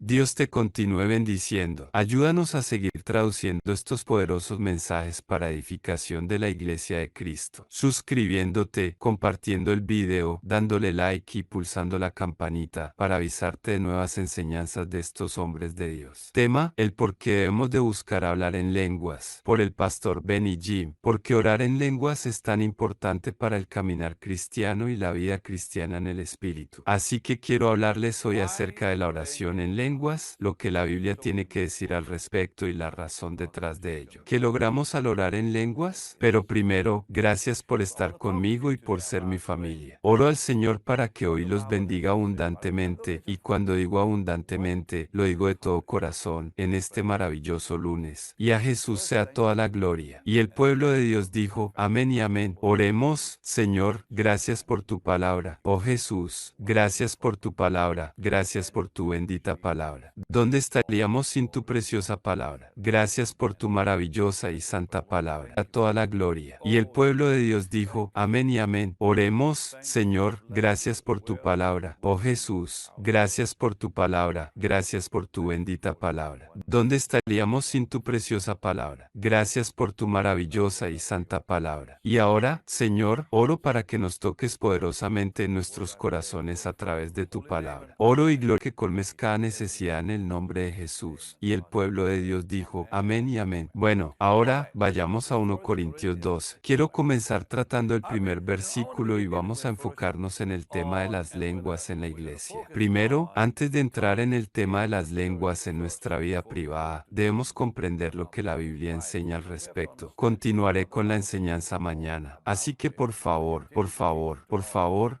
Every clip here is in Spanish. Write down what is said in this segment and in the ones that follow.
Dios te continúe bendiciendo. Ayúdanos a seguir traduciendo estos poderosos mensajes para edificación de la Iglesia de Cristo. Suscribiéndote, compartiendo el video, dándole like y pulsando la campanita para avisarte de nuevas enseñanzas de estos hombres de Dios. Tema: el por qué debemos de buscar hablar en lenguas. Por el pastor Benny Jim. Porque orar en lenguas es tan importante para el caminar cristiano y la vida cristiana en el Espíritu. Así que quiero hablarles hoy acerca de la oración en lenguas, lo que la Biblia tiene que decir al respecto y la razón detrás de ello. ¿Qué logramos al orar en lenguas? Pero primero, gracias por estar conmigo y por ser mi familia. Oro al Señor para que hoy los bendiga abundantemente, y cuando digo abundantemente, lo digo de todo corazón, en este maravilloso lunes. Y a Jesús sea toda la gloria. Y el pueblo de Dios dijo, amén y amén. Oremos. Señor, gracias por tu palabra. Oh Jesús, gracias por tu palabra. Gracias por tu bendita palabra. ¿Dónde estaríamos sin tu preciosa palabra? Gracias por tu maravillosa y santa palabra. A toda la gloria. Y el pueblo de Dios dijo, amén y amén. Oremos. Señor, gracias por tu palabra. Oh Jesús, gracias por tu palabra. Gracias por tu bendita palabra. ¿Dónde estaríamos sin tu preciosa palabra? Gracias por tu maravillosa y santa palabra. Y ahora, Señor, oro para que nos toques poderosamente en nuestros corazones a través de tu palabra. Oro y gloria que colmes cada necesidad en el nombre de Jesús. Y el pueblo de Dios dijo, amén y amén. Bueno, ahora vayamos a 1 Corintios 2. Quiero comenzar tratando el primer versículo y vamos a enfocarnos en el tema de las lenguas en la iglesia. Primero, antes de entrar en el tema de las lenguas en nuestra vida privada, debemos comprender lo que la Biblia enseña al respecto. Continuaré con la enseñanza mañana. Así que por favor,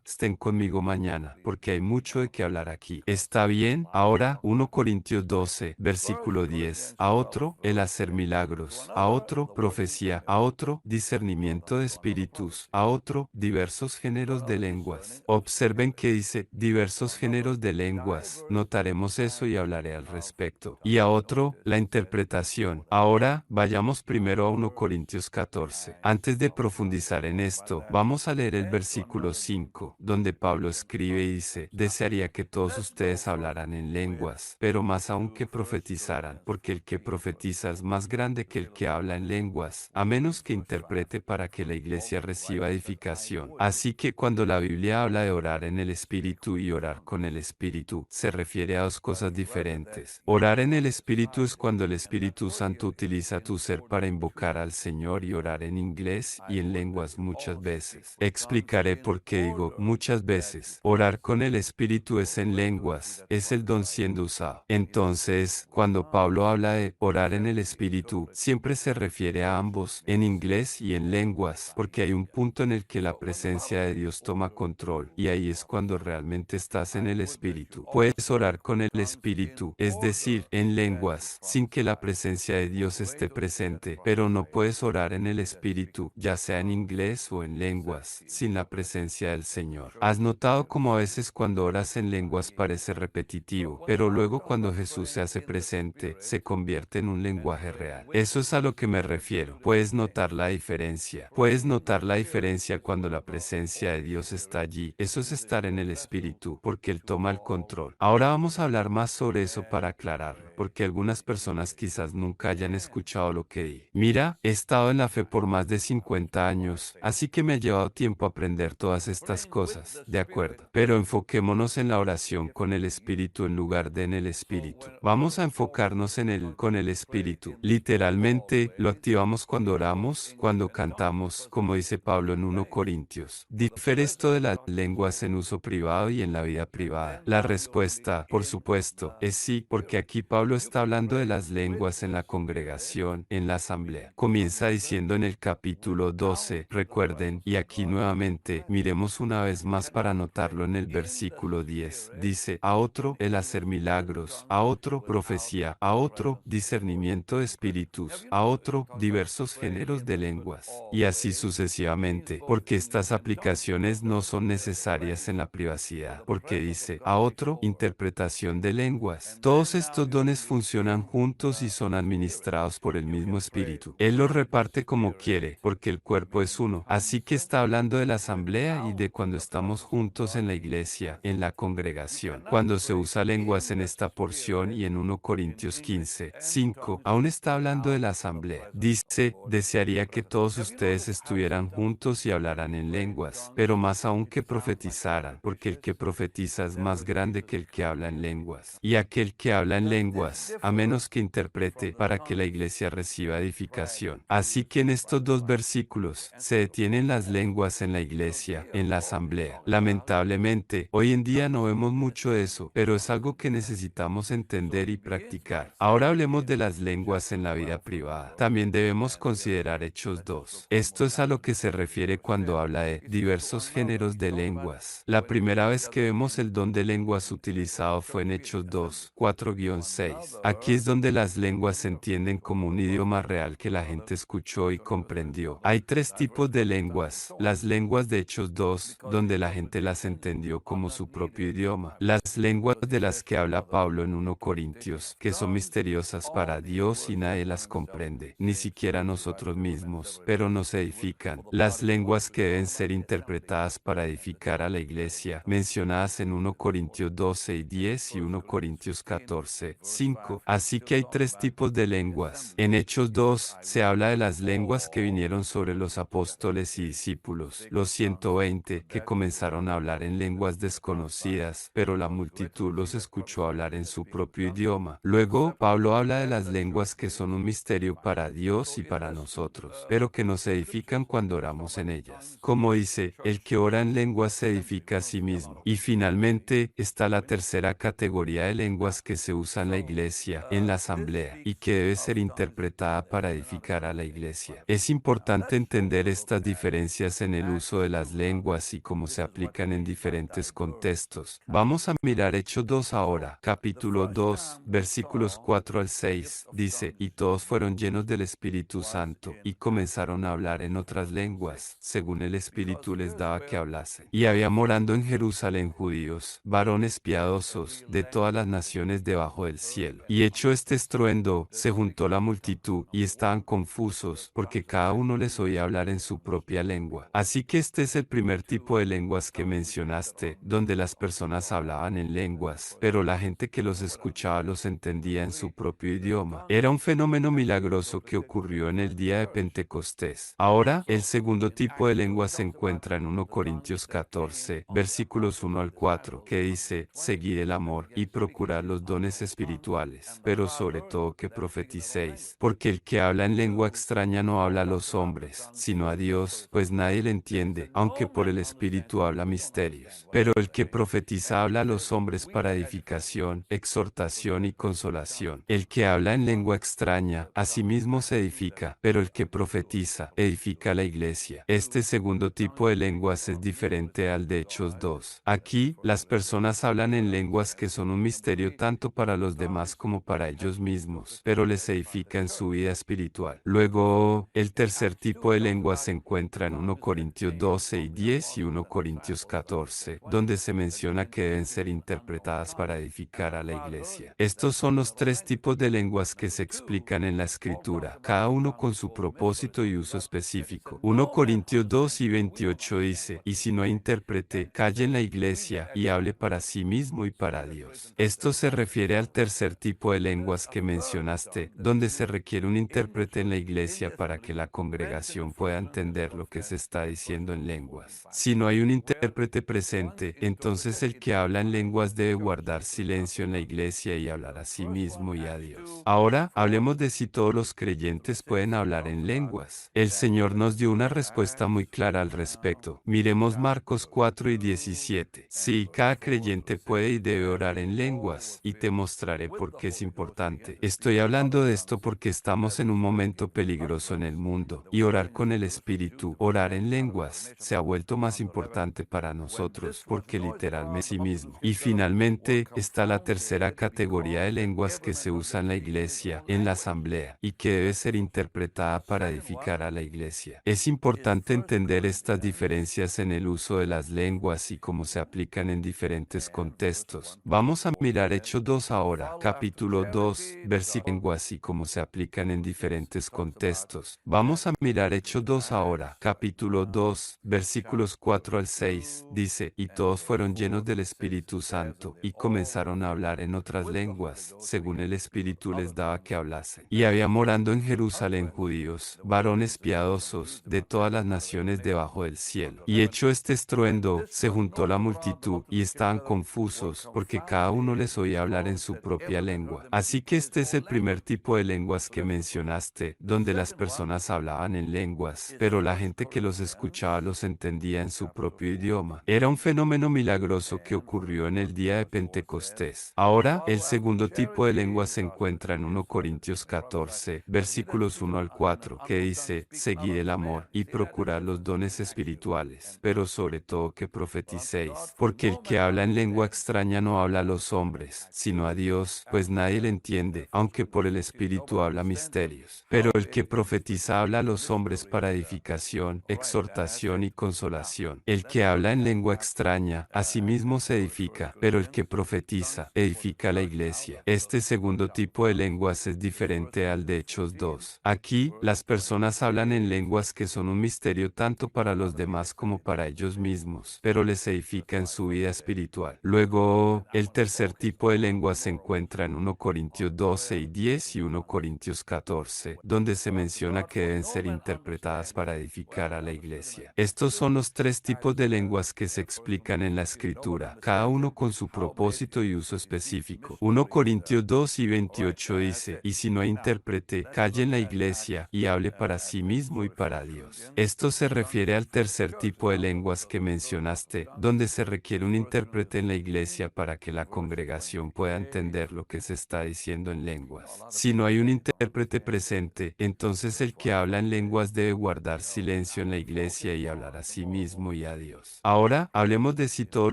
estén conmigo mañana, porque hay mucho de qué hablar aquí. ¿Está bien? Ahora, 1 Corintios 12, versículo 10. A otro, el hacer milagros. A otro, profecía. A otro, discernimiento de espíritus. A otro, diversos géneros de lenguas. Observen que dice, diversos géneros de lenguas. Notaremos eso y hablaré al respecto. Y a otro, la interpretación. Ahora, vayamos primero a 1 Corintios 14. Antes de profundizar en esto, vamos a leer el versículo 5, donde Pablo escribe y dice, desearía que todos ustedes hablaran en lenguas, pero más aún que profetizaran, porque el que profetiza es más grande que el que habla en lenguas, a menos que interprete para que la iglesia reciba edificación. Así que cuando la Biblia habla de orar en el Espíritu y orar con el Espíritu, se refiere a dos cosas diferentes. Orar en el Espíritu es cuando el Espíritu Santo utiliza tu ser para invocar al Señor y orar en inglés y en lenguas muchas veces. Explicaré por qué digo muchas veces. Orar con el Espíritu es en lenguas, es el don siendo usado. Entonces, cuando Pablo habla de orar en el Espíritu, siempre se refiere a ambos, en inglés y en lenguas, porque hay un punto en el que la presencia de Dios toma control, y ahí es cuando realmente estás en el Espíritu. Puedes orar con el Espíritu, es decir, en lenguas, sin que la presencia de Dios esté presente, pero no puedes orar en el Espíritu, ya sea en inglés o en lenguas, sin la presencia del Señor. ¿Has notado cómo a veces cuando oras en lenguas parece repetitivo, pero luego cuando Jesús se hace presente, se convierte en un lenguaje real? Eso es a lo que me refiero. Puedes notar la diferencia. Puedes notar la diferencia cuando la presencia de Dios está allí. Eso es estar en el Espíritu, porque Él toma el control. Ahora vamos a hablar más sobre eso para aclarar, porque algunas personas quizás nunca hayan escuchado lo que di. Mira, he estado en la fe por más de 50 años, así que me ha llevado tiempo aprender todas estas cosas, ¿de acuerdo? Pero enfoquémonos en la oración con el Espíritu en lugar de en el Espíritu. Vamos a enfocarnos en el con el Espíritu. Literalmente, lo activamos cuando oramos, cuando cantamos, como dice Pablo en 1 Corintios. ¿Difiere esto de las lenguas en uso privado y en la vida privada? La respuesta, por supuesto, es sí, porque aquí Pablo está hablando de las lenguas en la congregación, en la asamblea. Comienza diciendo en el capítulo 12, recuerden, y aquí nuevamente, miremos una vez más para notarlo en el versículo 10. Dice, a otro, el hacer milagros, a otro, profecía, a otro, discernimiento de espíritus, a otro, diversos géneros de lenguas, y así sucesivamente, porque estas aplicaciones no son necesarias en la privacidad, porque dice, a otro, interpretación de lenguas. Todos estos dones dones funcionan juntos y son administrados por el mismo Espíritu. Él los reparte como quiere, porque el cuerpo es uno. Así que está hablando de la asamblea y de cuando estamos juntos en la iglesia, en la congregación. Cuando se usa lenguas en esta porción y en 1 Corintios 15, 5, aún está hablando de la asamblea. Dice, desearía que todos ustedes estuvieran juntos y hablaran en lenguas, pero más aún que profetizaran, porque el que profetiza es más grande que el que habla en lenguas. Y aquel que habla en lenguas, a menos que interprete, para que la iglesia reciba edificación. Así que en estos dos versículos, se detienen las lenguas en la iglesia, en la asamblea. Lamentablemente, hoy en día no vemos mucho de eso, pero es algo que necesitamos entender y practicar. Ahora hablemos de las lenguas en la vida privada. También debemos considerar Hechos 2. Esto es a lo que se refiere cuando habla de diversos géneros de lenguas. La primera vez que vemos el don de lenguas utilizado fue en Hechos 2, 4-6. Aquí es donde las lenguas se entienden como un idioma real que la gente escuchó y comprendió. Hay tres tipos de lenguas. Las lenguas de Hechos 2, donde la gente las entendió como su propio idioma. Las lenguas de las que habla Pablo en 1 Corintios, que son misteriosas para Dios y nadie las comprende, ni siquiera nosotros mismos, pero nos edifican. Las lenguas que deben ser interpretadas para edificar a la iglesia, mencionadas en 1 Corintios 12:10 y 1 Corintios 14:5. Así que hay tres tipos de lenguas. En Hechos 2, se habla de las lenguas que vinieron sobre los apóstoles y discípulos, los 120, que comenzaron a hablar en lenguas desconocidas, pero la multitud los escuchó hablar en su propio idioma. Luego, Pablo habla de las lenguas que son un misterio para Dios y para nosotros, pero que nos edifican cuando oramos en ellas. Como dice, el que ora en lenguas se edifica a sí mismo. Y finalmente, está la tercera categoría de lenguas que se usa en la iglesia, en la asamblea, y que debe ser interpretada para edificar a la iglesia. Es importante entender estas diferencias en el uso de las lenguas y cómo se aplican en diferentes contextos. Vamos a mirar Hechos 2 ahora, capítulo 2, versículos 4 al 6. Dice, y todos fueron llenos del Espíritu Santo, y comenzaron a hablar en otras lenguas, según el Espíritu les daba que hablasen. Y había morando en Jerusalén judíos, varones piadosos, de todas las naciones debajo del cielo. Y hecho este estruendo, se juntó la multitud, y estaban confusos, porque cada uno les oía hablar en su propia lengua. Así que este es el primer tipo de lenguas que mencionaste, donde las personas hablaban en lenguas, pero la gente que los escuchaba los entendía en su propio idioma. Era un fenómeno milagroso que ocurrió en el día de Pentecostés. Ahora, el segundo tipo de lengua se encuentra en 1 Corintios 14, versículos 1 al 4, que dice, seguid el amor y procurad los dones espirituales, pero sobre todo que profeticéis, porque el que habla en lengua extraña no habla a los hombres, sino a Dios, pues nadie le entiende, aunque por el Espíritu habla misterios. Pero el que profetiza habla a los hombres para edificación, exhortación y consolación. El que habla en lengua extraña, a sí mismo se edifica, pero el que profetiza, edifica a la iglesia. Este segundo tipo de lenguas es diferente al de Hechos 2. Aquí, las personas hablan en lenguas que son un misterio tanto para los demás como para ellos mismos, pero les edifica en su vida espiritual. Luego, el tercer tipo de lengua se encuentra en 1 Corintios 12:10 y 1 Corintios 14, donde se menciona que deben ser interpretadas para edificar a la iglesia. Estos son los tres tipos de lenguas que se explican en la escritura, cada uno con su propósito y uso específico. 1 Corintios 2:28 dice, y si no hay intérprete, calle en la iglesia y hable para sí mismo y para Dios. Esto se refiere al tercer tipo de lenguas que mencionaste, donde se requiere un intérprete en la iglesia para que la congregación pueda entender lo que se está diciendo en lenguas. Si no hay un intérprete presente, entonces el que habla en lenguas debe guardar silencio en la iglesia y hablar a sí mismo y a Dios. Ahora, hablemos de si todos los creyentes pueden hablar en lenguas. El Señor nos dio una respuesta muy clara al respecto. Miremos Marcos 4:17. Sí, cada creyente puede y debe orar en lenguas, y te mostraré por qué es importante. Estoy hablando de esto porque estamos en un momento peligroso en el mundo, y orar con el Espíritu, orar en lenguas, se ha vuelto más importante para nosotros, porque literalmente sí mismo. Y finalmente, está la tercera categoría de lenguas que se usa en la iglesia, en la asamblea, y que debe ser interpretada para edificar a la iglesia. Es importante entender estas diferencias en el uso de las lenguas y cómo se aplican en diferentes contextos. Vamos a mirar Hechos 2 ahora, Capítulo 2, versículos lenguas y cómo se aplican en diferentes contextos. Vamos a mirar Hechos 2 ahora. Capítulo 2, versículos 4 al 6, dice, y todos fueron llenos del Espíritu Santo, y comenzaron a hablar en otras lenguas, según el Espíritu les daba que hablasen. Y había morando en Jerusalén judíos, varones piadosos, de todas las naciones debajo del cielo. Y hecho este estruendo, se juntó la multitud, y estaban confusos, porque cada uno les oía hablar en su propia lengua. Así que este es el primer tipo de lenguas que mencionaste, donde las personas hablaban en lenguas, pero la gente que los escuchaba los entendía en su propio idioma. Era un fenómeno milagroso que ocurrió en el día de Pentecostés. Ahora, el segundo tipo de lengua se encuentra en 1 Corintios 14, versículos 1 al 4, que dice, seguid el amor, y procurad los dones espirituales, pero sobre todo que profeticéis, porque el que habla en lengua extraña no habla a los hombres, sino a Dios, pues nadie le entiende, aunque por el Espíritu habla misterios. Pero el que profetiza habla a los hombres para edificación, exhortación y consolación. El que habla en lengua extraña, a sí mismo se edifica, pero el que profetiza, edifica a la iglesia. Este segundo tipo de lenguas es diferente al de Hechos 2. Aquí, las personas hablan en lenguas que son un misterio tanto para los demás como para ellos mismos, pero les edifica en su vida espiritual. Luego, el tercer tipo de lengua se encuentra en 1 Corintios 12 y 10 y 1 Corintios 14, donde se menciona que deben ser interpretadas para edificar a la iglesia. Estos son los tres tipos de lenguas que se explican en la escritura, cada uno con su propósito y uso específico. 1 Corintios 2 y 28 dice, y si no hay intérprete, calle en la iglesia y hable para sí mismo y para Dios. Esto se refiere al tercer tipo de lenguas que mencionaste, donde se requiere un intérprete en la iglesia para que la congregación pueda entender lo que se está diciendo en lenguas. Si no hay un intérprete presente, entonces el que habla en lenguas debe guardar silencio en la iglesia y hablar a sí mismo y a Dios. Ahora, hablemos de si todos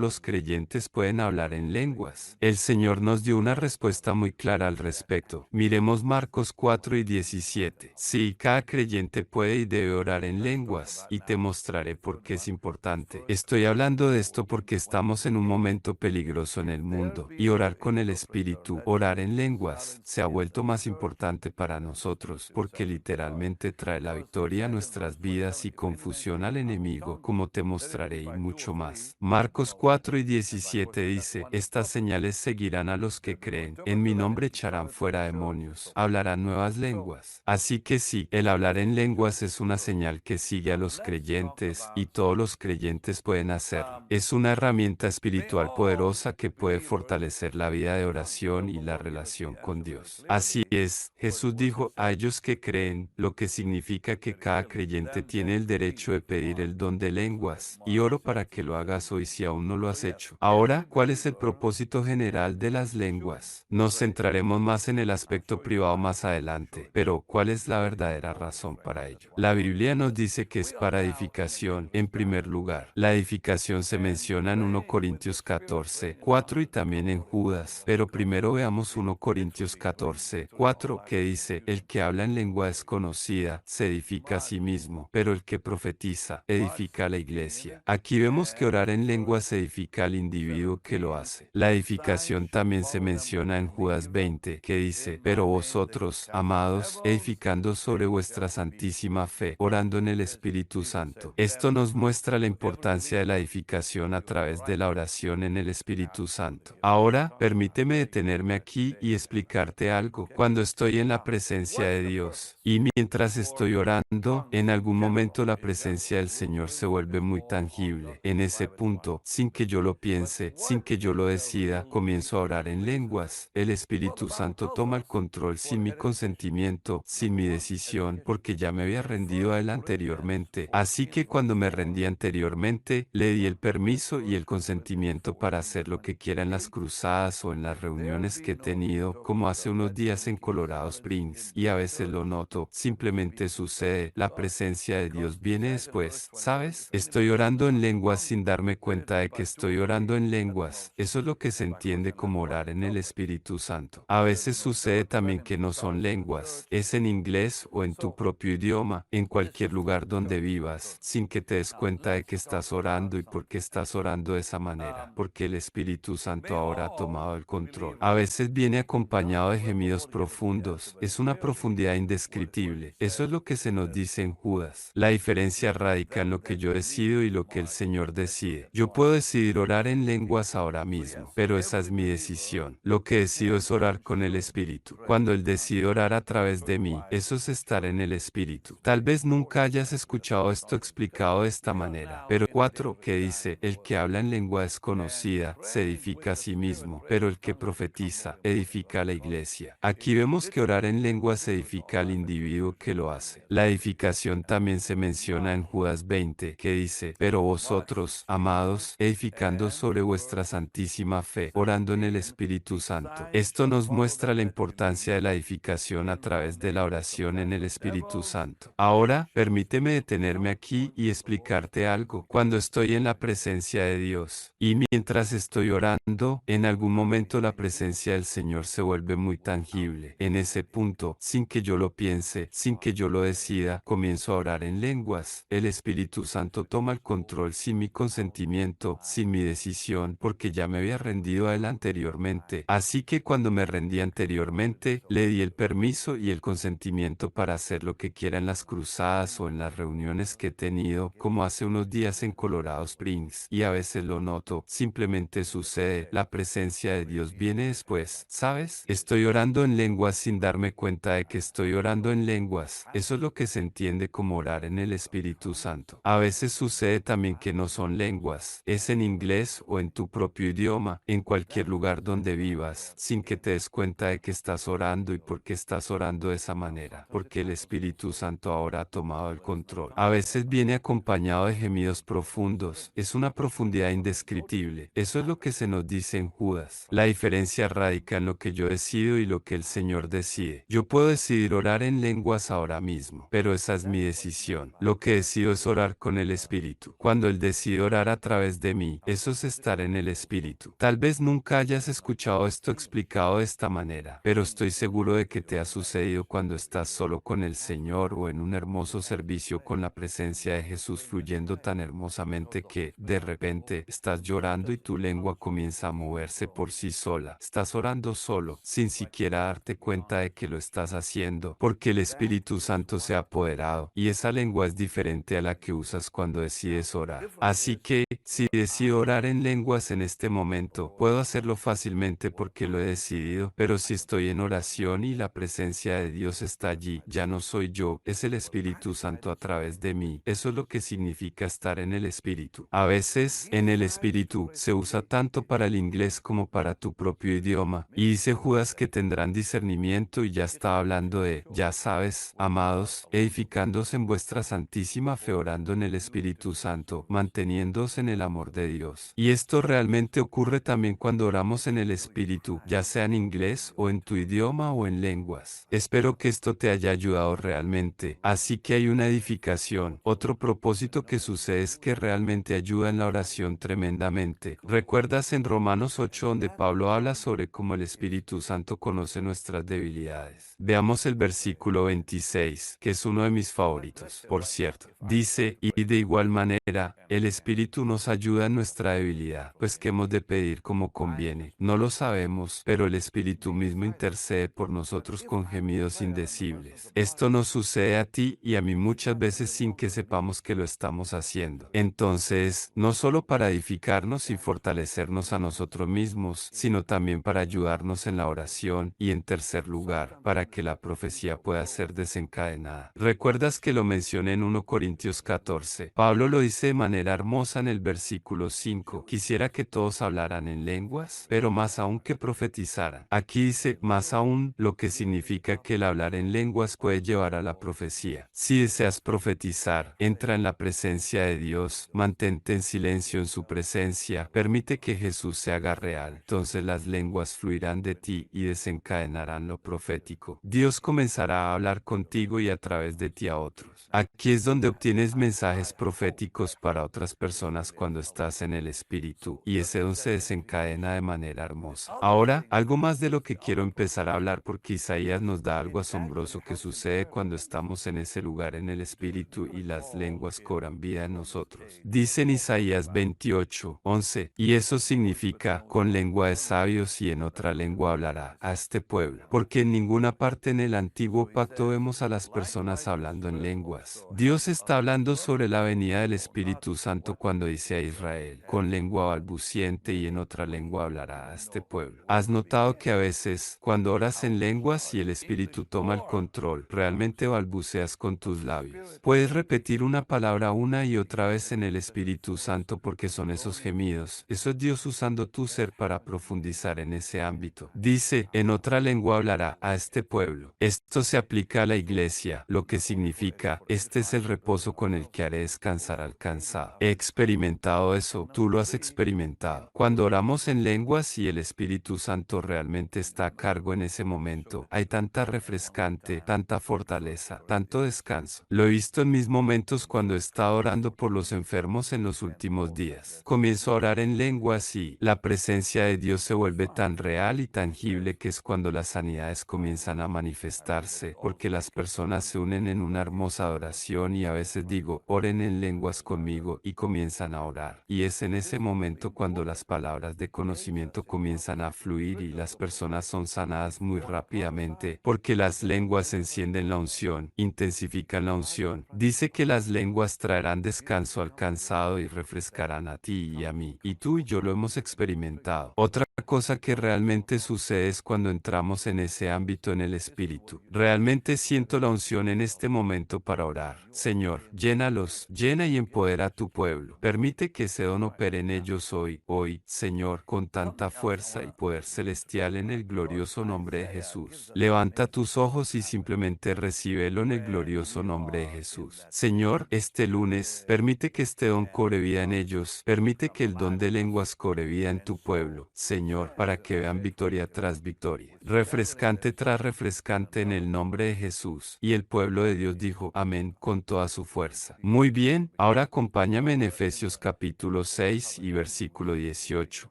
los creyentes pueden hablar en lenguas. El Señor nos dio una respuesta muy clara al respecto. Miremos Marcos 4 y 17. Sí, cada creyente puede y debe orar en lenguas, y te mostraré por qué es importante. Estoy hablando de esto porque estamos en un momento peligroso en el mundo, y orar con el Espíritu, orar en lenguas, se ha vuelto más importante para nosotros, porque literalmente trae la victoria a nuestras vidas y confusión al enemigo, como te mostraré y mucho más. Marcos 4 y 17 dice, estas señales seguirán a los que creen, en mi nombre echarán fuera demonios, hablarán nuevas lenguas. Así que sí, el hablar en lenguas es una señal que sigue a los creyentes, y todos los creyentes pueden hacerlo. Es una herramienta espiritual poderosa que puede fortalecer la vida de oración y la relación con Dios. Así es, Jesús dijo a ellos que creen, lo que significa que cada creyente tiene el derecho de pedir el don de lenguas, y oro para que lo hagas hoy si aún no lo has hecho. Ahora, ¿cuál es el propósito general de las lenguas? Nos centraremos más en el aspecto privado más adelante, pero ¿cuál es la verdadera razón para ello? La Biblia nos dice que es para edificación, en primer lugar. La edificación se menciona en 1 Corintios 14, 4 y también en Judas, pero primero veamos 1 Corintios 14, 4, que dice, el que habla en lengua desconocida, se edifica a sí mismo, pero el que profetiza, edifica a la iglesia. Aquí vemos que orar en lenguas edifica al individuo que lo hace. La edificación también se menciona en Judas 20, que dice, pero vosotros, amados, edificando sobre vuestra santísima fe, orando en el Espíritu Santo. Esto nos muestra la importancia de la edificación a través de la oración en el Espíritu Santo. Ahora, permíteme detenerme aquí y explicarte algo. Cuando estoy en la presencia de Dios, y mientras estoy orando, en algún momento la presencia del Señor se vuelve muy tangible. En ese punto, sin que yo lo piense, sin que yo lo decida, comienzo a orar en lenguas. El Espíritu Santo toma el control sin mi consentimiento, sin mi decisión, porque ya me había rendido a Él anteriormente. Así que cuando me rendí anteriormente, le di el permiso y el consentimiento para hacer lo que quiera en las cruzadas o en las reuniones que he tenido, como hace unos días en Colorado Springs, y a veces lo noto, simplemente sucede, la presencia de Dios viene después, ¿sabes? Estoy orando en lenguas sin darme cuenta de que estoy orando en lenguas, eso es lo que se entiende como orar en el Espíritu Santo. A veces sucede también que no son lenguas, es en inglés o en tu propio idioma, en cualquier lugar donde vivas, sin que te des cuenta de que estás orando y por qué estás orando de esa manera, porque el Espíritu Santo ahora ha tomado el control. A veces viene acompañado de gemidos profundos, es una profundidad indescriptible. Eso es lo que se nos dice en Judas. La diferencia radica en lo que yo decido y lo que el Señor decide. Yo puedo decidir orar en lenguas ahora mismo, pero esa es mi decisión. Lo que decido es orar con el Espíritu. Cuando Él decide orar a través de mí, eso es estar en el Espíritu. Tal vez nunca hayas escuchado esto explicado de esta manera, pero 4 que dice, el que habla en lengua desconocida se edifica a sí mismo, pero el que profetiza edifica a la iglesia. Aquí vemos que orar en lenguas edifica al individuo que lo hace. La edificación también se menciona en Judas 20, que dice, pero vosotros, amados, edificando sobre vuestra santísima fe, orando en el Espíritu Santo. Esto nos muestra la importancia de la edificación a través de la oración en el Espíritu Santo. Ahora, permíteme detenerme aquí y explicarte algo. Cuando estoy en la presencia de Dios, y mientras estoy orando, en algún momento la presencia del Señor se vuelve muy tangible. En ese punto, sin que yo lo piense, sin que yo lo decida, comienzo a orar en lenguas. El Espíritu Santo toma el control sin mi consentimiento, sin mi decisión, porque ya me había rendido a Él anteriormente. Así que cuando me rendí anteriormente, le di el permiso y el consentimiento para hacer lo que quiera en las cruzadas o en las reuniones que he tenido, como hace unos días en Colorado Springs, y a veces lo noto, simplemente sucede, la presencia de Dios viene después, ¿sabes? Estoy orando en lenguas sin darme cuenta de que estoy orando en lenguas, eso es lo que se entiende como orar en el Espíritu Santo. A veces sucede también que no son lenguas, es en inglés o en tu propio idioma, en cualquier lugar donde vivas, sin que te des cuenta de que estás orando y por qué estás orando de esa manera, porque el Espíritu Santo ahora ha tomado el control. A veces viene acompañado de gemidos profundos, es una profundidad indescriptible. Eso es lo que se nos dice en Judas. La diferencia radica en lo que yo decido y lo que el Señor decide. Yo puedo decidir orar en lenguas ahora mismo, pero esa es mi decisión. Lo que decido es orar con el Espíritu. Cuando Él decide orar a través de mí, eso es estar en el Espíritu. Tal vez nunca hayas escuchado esto explicado de esta manera, pero estoy seguro de que te ha sucedido cuando estás solo con el Señor o en un hermoso servicio con la presencia de Jesús fluyendo tan hermosamente que, de repente, estás llorando y tu lengua comienza a moverse por sí sola. Estás orando solo, sin siquiera darte cuenta de que lo estás haciendo, porque el Espíritu Santo se ha apoderado, y esa lengua es diferente a la que usas cuando decides orar. Así que, si decido orar en lenguas en este momento, puedo hacerlo fácilmente porque lo he decidido, pero si estoy en oración y la presencia de Dios está allí, ya no soy yo, es el Espíritu Santo a través de mí. Eso es lo que significa estar en el Espíritu. A veces, en el Espíritu, se usa tanto para el inglés como para tu propio idioma. Y dice Judas que tendrán discernimiento y ya está hablando de, ya sabes, amados, edificándose en vuestra santísima fe orando en el Espíritu Santo, manteniéndose en el amor de Dios. Y esto realmente ocurre también cuando oramos en el Espíritu, ya sea en inglés o en tu idioma o en lenguas. Espero que esto te haya ayudado realmente. Así que hay una edificación. Otro propósito que sucede es que realmente ayuda en la oración tremendamente. ¿Recuerdas en Romanos 8 donde Pablo habla sobre cómo el Espíritu Santo conoce nuestras debilidades? Veamos el versículo 26, que es uno de mis favoritos, por cierto. Dice, y de igual manera, el Espíritu nos ayuda en nuestra debilidad, pues que hemos de pedir como conviene. No lo sabemos, pero el Espíritu mismo intercede por nosotros con gemidos indecibles. Esto nos sucede a ti y a mí muchas veces sin que sepamos que lo estamos haciendo. Entonces, no solo para edificarnos y fortalecernos a nosotros mismos, sino también para ayudarnos en la oración y en tercer lugar, para que la profecía pueda ser desencadenada. ¿Recuerdas que lo mencioné en 1 Corintios 14? Pablo lo dice de manera hermosa en el versículo 5. Quisiera que todos hablaran en lenguas, pero más aún que profetizaran. Aquí dice más aún, lo que significa que el hablar en lenguas puede llevar a la profecía. Si deseas profetizar, entra en la presencia de Dios, mantente en silencio en su presencia, permite que Jesús se haga real. Entonces las lenguas fluirán de ti y desencadenarán lo profético. Dios comenzará a hablar contigo y a través de ti a otros. Aquí es donde obtienes mensajes proféticos para otras personas cuando estás en el Espíritu, y ese don se desencadena de manera hermosa. Ahora, algo más de lo que quiero empezar a hablar porque Isaías nos da algo asombroso que sucede cuando estamos en ese lugar en el Espíritu y las lenguas cobran vida en nosotros. Dice en Isaías 28:11, y eso significa con lengua de sabios y y en otra lengua hablará a este pueblo. Porque en ninguna parte en el antiguo pacto vemos a las personas hablando en lenguas. Dios está hablando sobre la venida del Espíritu Santo cuando dice a Israel, con lengua balbuciente y en otra lengua hablará a este pueblo. ¿Has notado que a veces, cuando oras en lenguas y el Espíritu toma el control, realmente balbuceas con tus labios? Puedes repetir una palabra una y otra vez en el Espíritu Santo porque son esos gemidos. Eso es Dios usando tu ser para profundizar en ese ámbito. Dice, en otra lengua hablará a este pueblo. Esto se aplica a la iglesia, lo que significa, este es el reposo con el que haré descansar al cansado. He experimentado eso, tú lo has experimentado. Cuando oramos en lenguas y el Espíritu Santo realmente está a cargo en ese momento, hay tanta refrescante, tanta fortaleza, tanto descanso. Lo he visto en mis momentos cuando he estado orando por los enfermos en los últimos días. Comienzo a orar en lenguas y la presencia de Dios se vuelve tan real y tangible que es cuando las sanidades comienzan a manifestarse, porque las personas se unen en una hermosa adoración y a veces digo, oren en lenguas conmigo y comienzan a orar. Y es en ese momento cuando las palabras de conocimiento comienzan a fluir y las personas son sanadas muy rápidamente, porque las lenguas encienden la unción, intensifican la unción. Dice que las lenguas traerán descanso al cansado y refrescarán a ti y a mí. Y tú y yo lo hemos experimentado. Otra cosa que realmente sucede es cuando entramos en ese ámbito en el Espíritu. Realmente siento la unción en este momento para orar. Señor, llénalos, llena y empodera a tu pueblo. Permite que ese don opere en ellos hoy, Señor, con tanta fuerza y poder celestial en el glorioso nombre de Jesús. Levanta tus ojos y simplemente recíbelo en el glorioso nombre de Jesús. Señor, este lunes, permite que este don cobre vida en ellos. Permite que el don de lenguas cobre vida en tu pueblo, Señor, para que vean victoria tras victoria. Refrescante tras refrescante en el nombre de Jesús. Y el pueblo de Dios dijo, amén, con toda su fuerza. Muy bien, ahora acompáñame en Efesios capítulo 6 y versículo 18,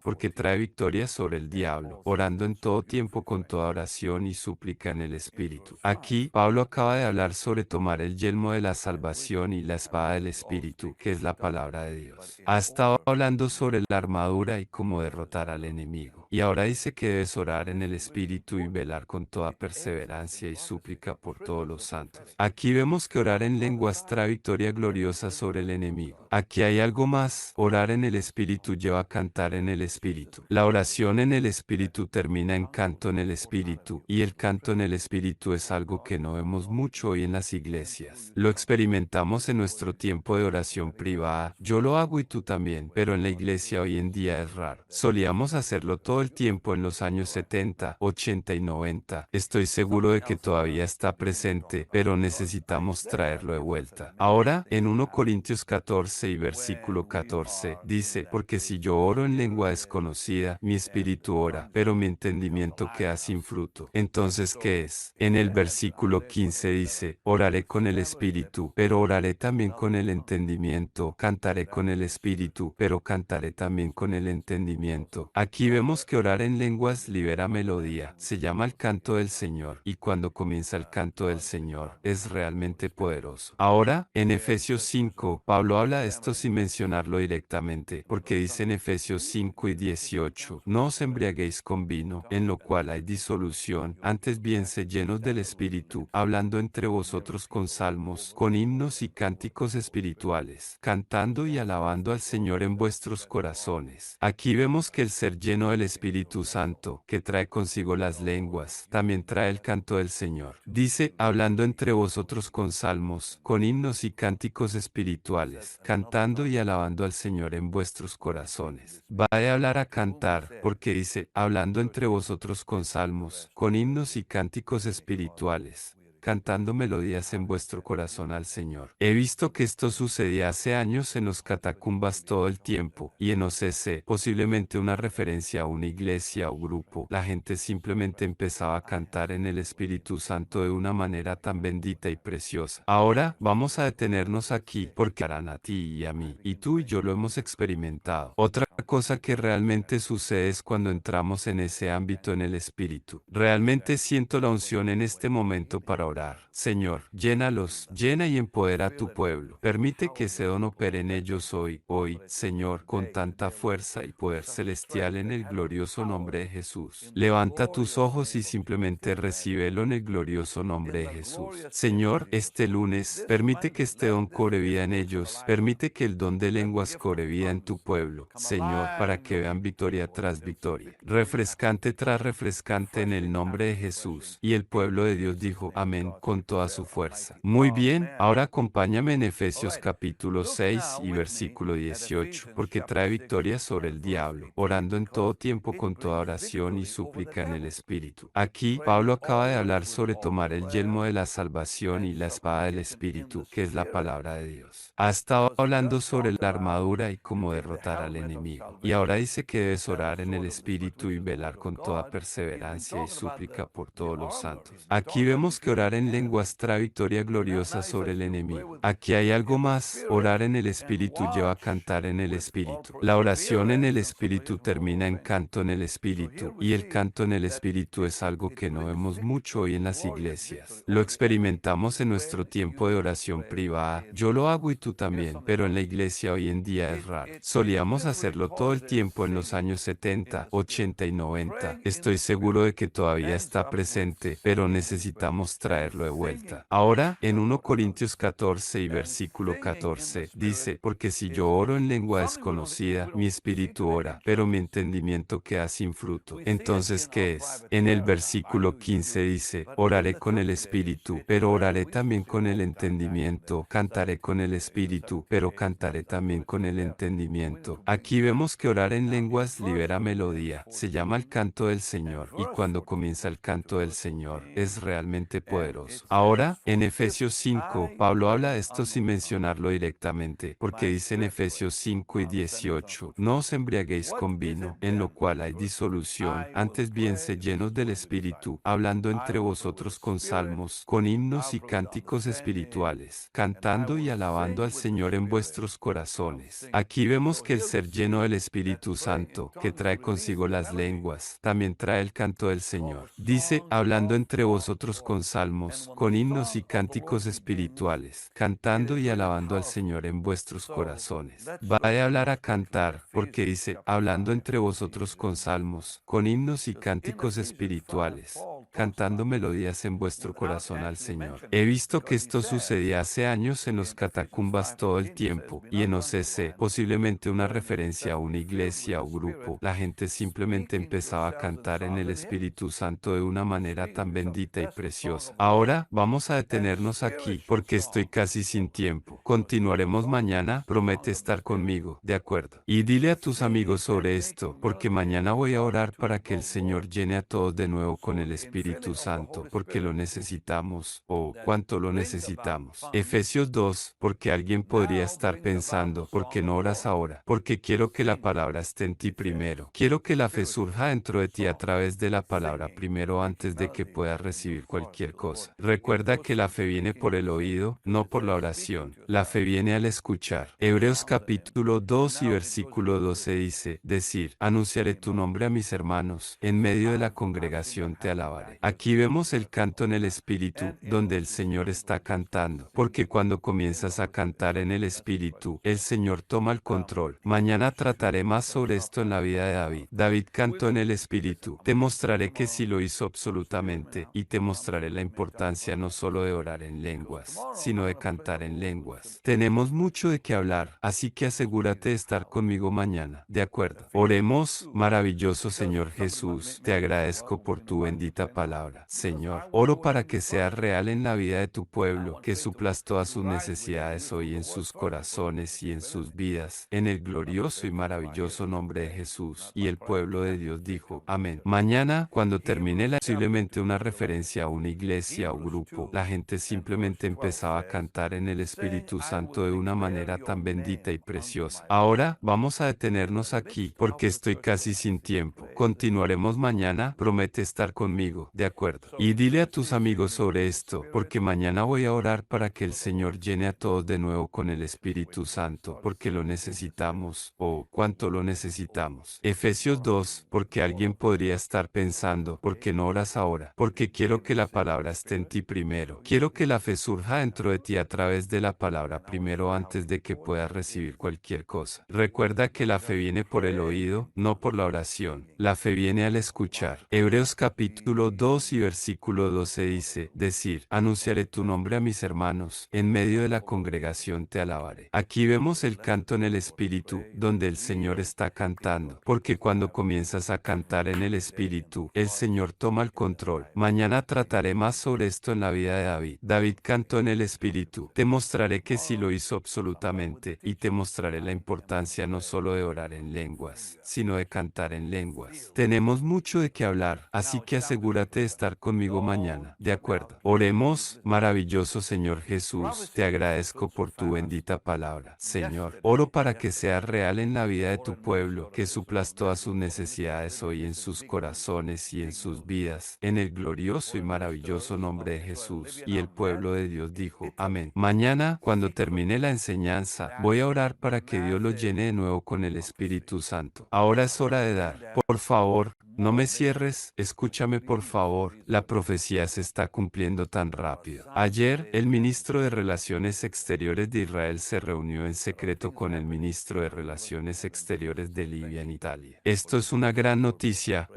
porque trae victoria sobre el diablo, orando en todo tiempo con toda oración y súplica en el Espíritu. Aquí, Pablo acaba de hablar sobre tomar el yelmo de la salvación y la espada del Espíritu, que es la palabra de Dios. Ha estado hablando sobre la armadura y cómo derrotar al enemigo. Y ahora dice que debes orar en el Espíritu y velar con toda perseverancia y súplica por todos los santos. Aquí vemos que orar en lenguas trae victoria gloriosa sobre el enemigo. Aquí hay algo más. Orar en el Espíritu lleva a cantar en el Espíritu. La oración en el Espíritu termina en canto en el Espíritu, y el canto en el Espíritu es algo que no vemos mucho hoy en las iglesias. Lo experimentamos en nuestro tiempo de oración privada. Yo lo hago y tú también, pero en la iglesia hoy en día es raro. Solíamos hacerlo todo el tiempo en los años 70, 80 y 90. Estoy seguro de que todavía está presente, pero necesitamos traerlo de vuelta. Ahora, en 1 Corintios 14 y versículo 14, dice, porque si yo oro en lengua desconocida, mi espíritu ora, pero mi entendimiento queda sin fruto. Entonces, ¿qué es? En el versículo 15 dice, oraré con el espíritu, pero oraré también con el entendimiento, cantaré con el espíritu, pero cantaré también con el entendimiento. Aquí vemos que orar en lenguas libera melodía, se llama el canto del Señor, y cuando comienza el canto del Señor, es realmente poderoso. Ahora, en Efesios 5, Pablo habla de esto sin mencionarlo directamente, porque dice en Efesios 5 y 18, no os embriaguéis con vino, en lo cual hay disolución, antes bien sed llenos del Espíritu, hablando entre vosotros con salmos, con himnos y cánticos espirituales, cantando y alabando al Señor en vuestros corazones. Aquí vemos que el ser lleno del Espíritu Santo, que trae consigo las lenguas, también trae el canto del Señor. Dice, hablando entre vosotros con salmos, con himnos y cánticos espirituales, cantando y alabando al Señor en vuestros corazones. Va de hablar a cantar, porque dice, hablando entre vosotros con salmos, con himnos y cánticos espirituales, cantando melodías en vuestro corazón al Señor. He visto que esto sucedía hace años en los catacumbas todo el tiempo, y en OCC, posiblemente una referencia a una iglesia o grupo, la gente simplemente empezaba a cantar en el Espíritu Santo de una manera tan bendita y preciosa. Ahora, vamos a detenernos aquí, porque harán a ti y a mí, y tú y yo lo hemos experimentado. Otra cosa que realmente sucede es cuando entramos en ese ámbito en el Espíritu. Realmente siento la unción en este momento para orar. Señor, llénalos, llena y empodera a tu pueblo. Permite que ese don opere en ellos hoy, Señor, con tanta fuerza y poder celestial en el glorioso nombre de Jesús. Levanta tus ojos y simplemente recíbelo en el glorioso nombre de Jesús. Señor, este lunes, permite que este don cobre vida en ellos, permite que el don de lenguas cobre vida en tu pueblo, Señor, para que vean victoria tras victoria, refrescante tras refrescante en el nombre de Jesús. Y el pueblo de Dios dijo, amén, con toda su fuerza. Muy bien, ahora acompáñame en Efesios capítulo 6 y versículo 18, porque trae victoria sobre el diablo, orando en todo tiempo con toda oración y súplica en el Espíritu. Aquí, Pablo acaba de hablar sobre tomar el yelmo de la salvación y la espada del Espíritu, que es la palabra de Dios. Ha estado hablando sobre la armadura y cómo derrotar al enemigo. Y ahora dice que debes orar en el Espíritu y velar con toda perseverancia y súplica por todos los santos. Aquí vemos que orar en lenguas trae victoria gloriosa sobre el enemigo. Aquí hay algo más. Orar en el Espíritu lleva a cantar en el Espíritu. La oración en el Espíritu termina en canto en el Espíritu, y el canto en el Espíritu es algo que no vemos mucho hoy en las iglesias. Lo experimentamos en nuestro tiempo de oración privada. Yo lo hago y tú también, pero en la iglesia hoy en día es raro. Solíamos hacerlo todo el tiempo en los años 70, 80 y 90. Estoy seguro de que todavía está presente, pero necesitamos traerlo de vuelta. Ahora, en 1 Corintios 14 y versículo 14, dice, porque si yo oro en lengua desconocida, mi espíritu ora, pero mi entendimiento queda sin fruto. Entonces, ¿qué es? En el versículo 15 dice, oraré con el espíritu, pero oraré también con el entendimiento, cantaré con el espíritu, pero cantaré también con el entendimiento. Aquí vemos que orar en lenguas libera melodía, se llama el canto del Señor, y cuando comienza el canto del Señor, es realmente poderoso. Ahora, en Efesios 5, Pablo habla de esto sin mencionarlo directamente, porque dice en Efesios 5 y 18, no os embriaguéis con vino, en lo cual hay disolución, antes bien sed llenos del Espíritu, hablando entre vosotros con salmos, con himnos y cánticos espirituales, cantando y alabando al Señor en vuestros corazones. Aquí vemos que el ser lleno del Espíritu Santo, que trae consigo las lenguas, también trae el canto del Señor. Dice, hablando entre vosotros con salmos, con himnos y cánticos espirituales, cantando y alabando al Señor en vuestros corazones. Va a hablar a cantar, porque dice, hablando entre vosotros con salmos, con himnos y cánticos espirituales, cantando melodías en vuestro corazón al Señor. He visto que esto sucedía hace años en los catacumbas todo el tiempo, y en OCC, posiblemente una referencia a una iglesia o grupo, la gente simplemente empezaba a cantar en el Espíritu Santo de una manera tan bendita y preciosa. Ahora, vamos a detenernos aquí, porque estoy casi sin tiempo. Continuaremos mañana, promete estar conmigo, ¿de acuerdo? Y dile a tus amigos sobre esto, porque mañana voy a orar para que el Señor llene a todos de nuevo con el Espíritu Santo, porque lo necesitamos, cuánto lo necesitamos. Efesios 2, porque alguien podría estar pensando, ¿por qué no oras ahora? Porque quiero que la palabra esté en ti primero. Quiero que la fe surja dentro de ti a través de la palabra primero antes de que puedas recibir cualquier cosa. Recuerda que la fe viene por el oído, no por la oración. La fe viene al escuchar. Hebreos capítulo 2 y versículo 12 dice, decir, anunciaré tu nombre a mis hermanos, en medio de la congregación te alabaré. Aquí vemos el canto en el Espíritu, donde el Señor está cantando, porque cuando comienzas a cantar en el Espíritu, el Señor toma el control. Mañana trataré más sobre esto en la vida de David. David cantó en el Espíritu. Te mostraré que sí lo hizo absolutamente, y te mostraré la importancia no solo de orar en lenguas, sino de cantar en lenguas. Tenemos mucho de qué hablar, así que asegúrate de estar conmigo mañana, ¿de acuerdo? Oremos, maravilloso Señor Jesús, te agradezco por tu bendita palabra. Señor, oro para que sea real en la vida de tu pueblo, que suplas todas sus necesidades hoy en sus corazones y en sus vidas, en el glorioso y maravilloso nombre de Jesús. Y el pueblo de Dios dijo, amén. Mañana, cuando termine posiblemente una referencia a una iglesia o grupo, la gente simplemente empezaba a cantar en el Espíritu Santo de una manera tan bendita y preciosa. Ahora, vamos a detenernos aquí, porque estoy casi sin tiempo. Continuaremos mañana, promete estar conmigo, conmigo, de acuerdo. Y dile a tus amigos sobre esto, porque mañana voy a orar para que el Señor llene a todos de nuevo con el Espíritu Santo, porque lo necesitamos, o cuánto lo necesitamos. Efesios 2, porque alguien podría estar pensando, ¿por qué no oras ahora? Porque quiero que la palabra esté en ti primero. Quiero que la fe surja dentro de ti a través de la palabra primero antes de que puedas recibir cualquier cosa. Recuerda que la fe viene por el oído, no por la oración. La fe viene al escuchar. Hebreos capítulo 2 y versículo 12 dice, decir, anunciaré tu nombre a mis hermanos, en medio de la congregación te alabaré. Aquí vemos el canto en el Espíritu, donde el Señor está cantando, porque cuando comienzas a cantar en el Espíritu, el Señor toma el control. Mañana trataré más sobre esto en la vida de David. David cantó en el Espíritu. Te mostraré que sí lo hizo absolutamente, y te mostraré la importancia no solo de orar en lenguas, sino de cantar en lenguas. Tenemos mucho de qué hablar, así que asegúrate de estar conmigo mañana. ¿De acuerdo? Oremos, maravilloso Señor Jesús, te agradezco por tu bendita palabra. Señor, oro para que sea real en la vida de tu pueblo, que suplas todas sus necesidades hoy en sus corazones y en sus vidas, en el glorioso y maravilloso nombre de Jesús. Y el pueblo de Dios dijo, amén. Mañana, cuando termine la enseñanza, voy a orar para que Dios lo llene de nuevo con el Espíritu Santo. Ahora es hora de dar. Por favor, no me cierres, escúchame por favor, la profecía se está cumpliendo tan rápido. Ayer, el ministro de Relaciones Exteriores de Israel se reunió en secreto con el ministro de Relaciones Exteriores de Libia en Italia. Esto es una gran noticia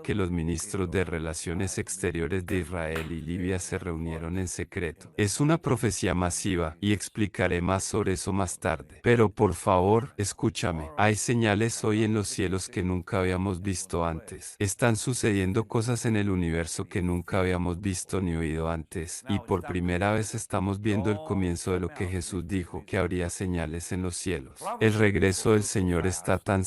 que los ministros de Relaciones Exteriores de Israel y Libia se reunieron en secreto. Es una profecía masiva, y explicaré más sobre eso más tarde. Pero por favor, escúchame, hay señales hoy en los cielos que nunca habíamos visto antes. Están sucediendo cosas en el universo que nunca habíamos visto ni oído antes, y por primera vez estamos viendo el comienzo de lo que Jesús dijo, que habría señales en los cielos. El regreso del Señor está tan